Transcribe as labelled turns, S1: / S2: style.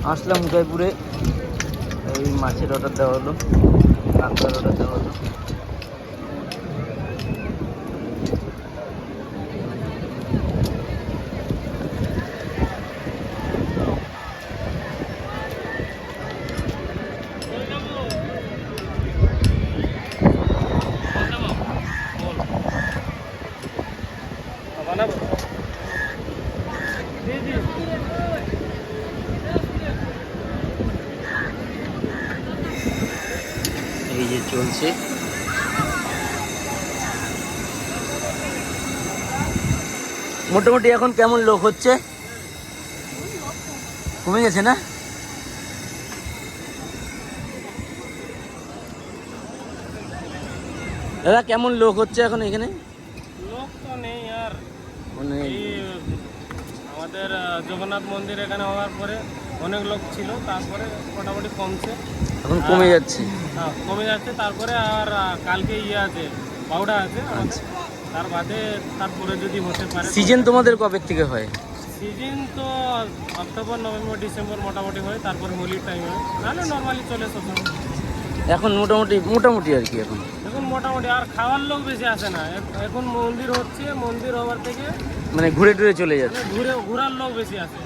S1: আসলাম উদয়পুরে, এই মাছের অর্ডার দেওয়া হলো, কাঁকড়ার অর্ডার দেওয়া হলো। এই যে চলছে, মোটামুটি এখন কেমন লোক হচ্ছে? কমে গেছে না? দাদা কেমন লোক হচ্ছে এখন এখানে?
S2: লোক তো নেই আর,
S1: মানে
S2: এই আমাদের জগন্নাথ মন্দির এখানে হওয়ার পরে অনেক লোক ছিল, তারপরে মোটামুটি কমছে,
S1: এখন কমে যাচ্ছে।
S2: হ্যাঁ কমে যাচ্ছে। তারপরে আর কালকে আছে, বাউডা আছে আমাদের,
S1: আচ্ছা,
S2: তার বাদে তারপরে যদি হতে পারে।
S1: সিজন তোমাদের কবে থেকে হয়?
S2: সিজন তো অক্টোবর নভেম্বর ডিসেম্বর মোটামুটি হয়, তারপরে হোলির টাইম হয়, নাহলে নর্মালি চলে সবসময়।
S1: এখন মোটামুটি মোটামুটি আর কি এখন
S2: এখন মোটামুটি আর খাওয়ার লোক বেশি আসে না, এখন মন্দির হচ্ছে, মন্দির হওয়ার থেকে
S1: মানে ঘুরে টুরে চলে যাচ্ছে।
S2: ঘুরার লোক বেশি আসে।